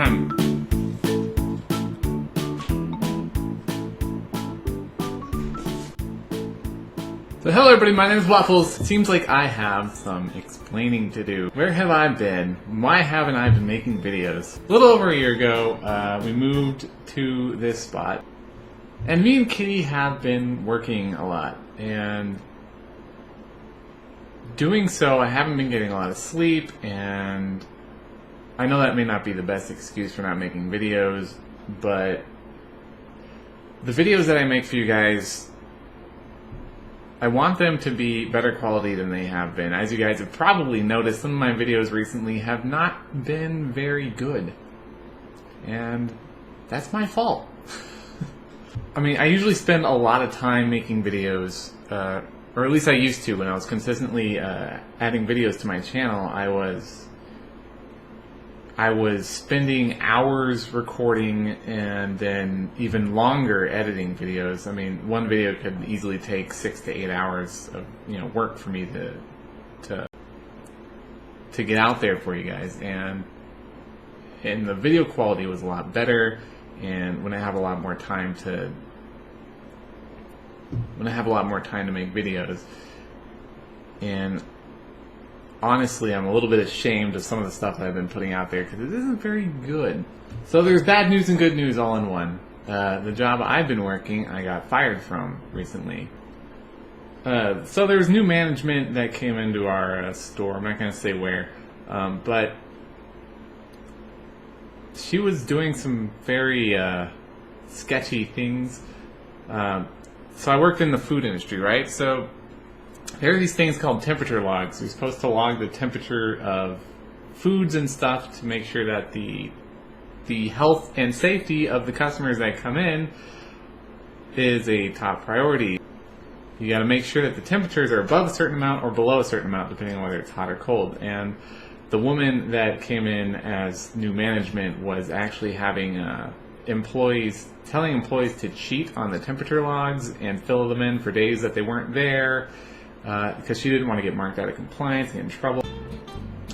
time. So hello everybody, my name is Waffles. It seems like I have some explaining to do. Where have I been? Why haven't I been making videos? A little over a year ago, we moved to this spot. And me and Kitty have been working a lot. And doing so, I haven't been getting a lot of sleep, and I know that may not be the best excuse for not making videos, but the videos that I make for you guys, I want them to be better quality than they have been. As you guys have probably noticed, some of my videos recently have not been very good. And that's my fault. I mean, I usually spend a lot of time making videos, or at least I used to when I was consistently adding videos to my channel. I was spending hours recording and then even longer editing videos. I mean, one video could easily take 6 to 8 hours of work for me to get out there for you guys, and the video quality was a lot better. And when I have a lot more time to make videos, and honestly, I'm a little bit ashamed of some of the stuff that I've been putting out there because it isn't very good. So there's bad news and good news all in one. The job I've been working, I got fired from recently. So there's new management that came into our store. I'm not going to say where, but she was doing some very sketchy things. So I worked in the food industry, right? So there are these things called temperature logs. You're supposed to log the temperature of foods and stuff to make sure that the health and safety of the customers that come in is a top priority. You got to make sure that the temperatures are above a certain amount or below a certain amount, depending on whether it's hot or cold. And the woman that came in as new management was actually having telling employees to cheat on the temperature logs and fill them in for days that they weren't there, because she didn't want to get marked out of compliance and get in trouble.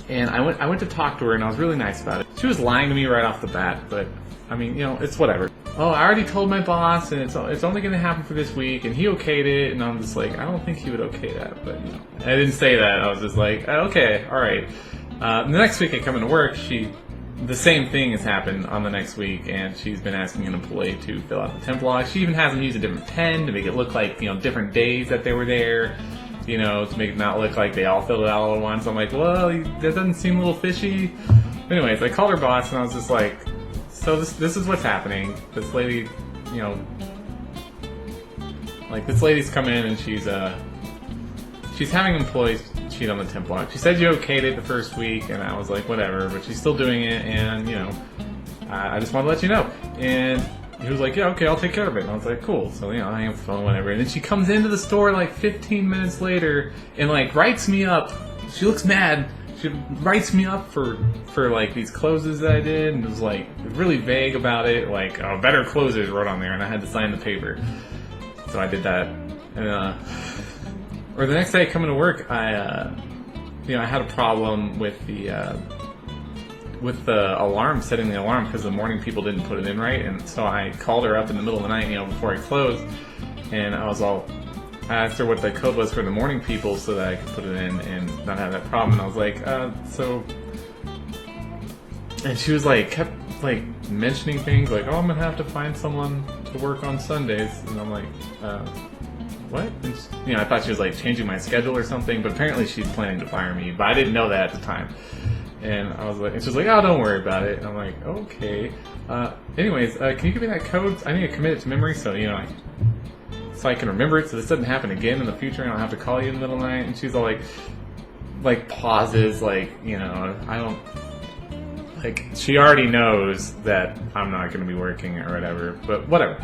And I went to talk to her, and I was really nice about it. She was lying to me right off the bat, but I mean, it's whatever. Oh, I already told my boss, and it's only going to happen for this week, and he okayed it. And I'm just like, I don't think he would okay that, but I didn't say that. I was just like, okay, all right. The next week I come into work, the same thing has happened on the next week, and she's been asking an employee to fill out the temp log. She even has them use a different pen to make it look like, different days that they were there, to make it not look like they all filled it out all at once. I'm like, well, that doesn't seem a little fishy. Anyways, I called her boss, and I was just like, so this is what's happening. This lady, this lady's come in, and she's having employees cheat on the temp log. She said you okayed it the first week, and I was like, whatever, but she's still doing it, and I just wanted to let you know. And he was like, yeah, okay, I'll take care of it. And I was like, cool. So I hang up the phone, whatever. And then she comes into the store 15 minutes later and writes me up. She looks mad. She writes me up for these closes that I did, and was really vague about it. Better closes wrote on there, and I had to sign the paper. So I did that. And or the next day I come into work, I had a problem with the alarm, setting the alarm, because the morning people didn't put it in right. And so I called her up in the middle of the night, before I closed, and I asked her what the code was for the morning people so that I could put it in and not have that problem. And I was like, and she was kept mentioning things oh, I'm gonna have to find someone to work on Sundays. And I'm like, what? And I thought she was changing my schedule or something, but apparently she's planning to fire me, but I didn't know that at the time. And I was like, and she was like, oh, don't worry about it. And I'm like, okay. Anyways, can you give me that code? I need to commit it to memory so I can remember it, so this doesn't happen again in the future, and I don't have to call you in the middle of the night. And she's all pauses, I don't, she already knows that I'm not going to be working or whatever, but whatever.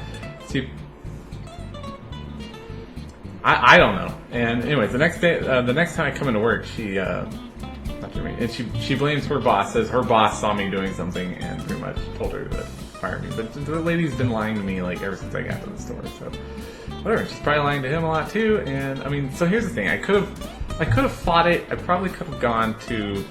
I don't know. And anyways, the next time I come into work, she blames her boss, says her boss saw me doing something and pretty much told her to fire me. But the lady's been lying to me ever since I got to the store, so whatever. She's probably lying to him a lot too. And I mean, so here's the thing: I could have fought it. I probably could have gone to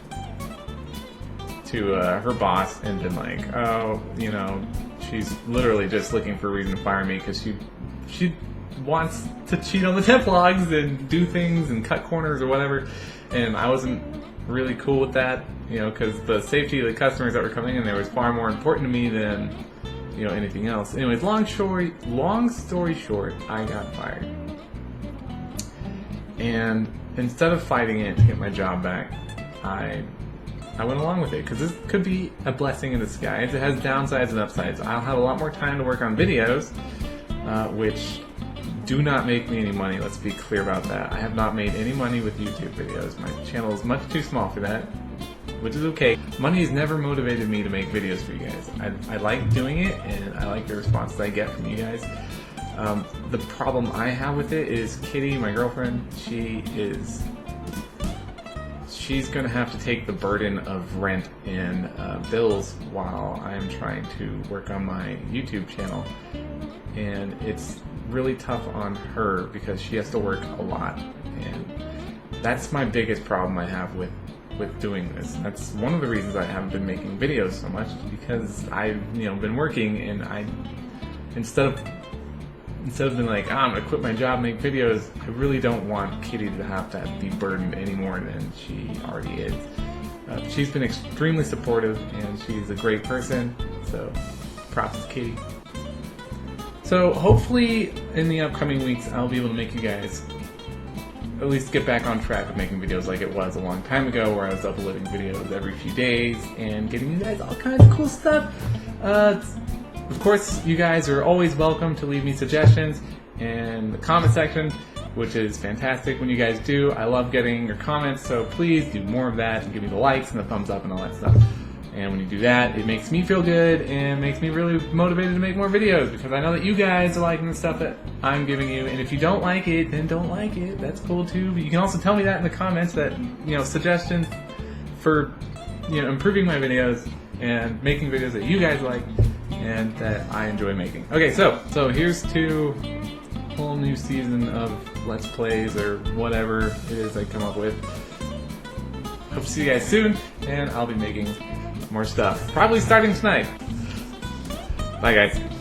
to her boss and been like, oh, you know, she's literally just looking for a reason to fire me because she wants to cheat on the temp logs and do things and cut corners or whatever, and I wasn't really cool with that, you know, because the safety of the customers that were coming in there was far more important to me than, you know, anything else. Anyways, long story short, I got fired. And instead of fighting it to get my job back, I went along with it because this could be a blessing in disguise. It has downsides and upsides. I'll have a lot more time to work on videos, which do not make me any money. Let's be clear about that. I have not made any money with YouTube videos. My channel is much too small for that, which is okay. Money has never motivated me to make videos for you guys. I like doing it, and I like the response that I get from you guys. The problem I have with it is Kitty, my girlfriend, she's gonna have to take the burden of rent and bills while I'm trying to work on my YouTube channel. And it's really tough on her because she has to work a lot. And that's my biggest problem I have with doing this. That's one of the reasons I haven't been making videos so much, because I've, you know, been working, and instead of being like, I'm gonna quit my job and make videos, I really don't want Kitty to have to be burdened any more than she already is. She's been extremely supportive, and she's a great person, so props to Kitty. So hopefully in the upcoming weeks I'll be able to make you guys at least get back on track with making videos like it was a long time ago, where I was uploading videos every few days and getting you guys all kinds of cool stuff. Of course, you guys are always welcome to leave me suggestions in the comment section, which is fantastic when you guys do. I love getting your comments, so please do more of that and give me the likes and the thumbs up and all that stuff. And when you do that, it makes me feel good and makes me really motivated to make more videos, because I know that you guys are liking the stuff that I'm giving you. And if you don't like it, then don't like it. That's cool too. But you can also tell me that in the comments, that, you know, suggestions for, you know, improving my videos and making videos that you guys like and that I enjoy making. Okay, so here's to a whole new season of Let's Plays or whatever it is I come up with. Hope to see you guys soon, and I'll be making more stuff, probably starting tonight. Bye guys.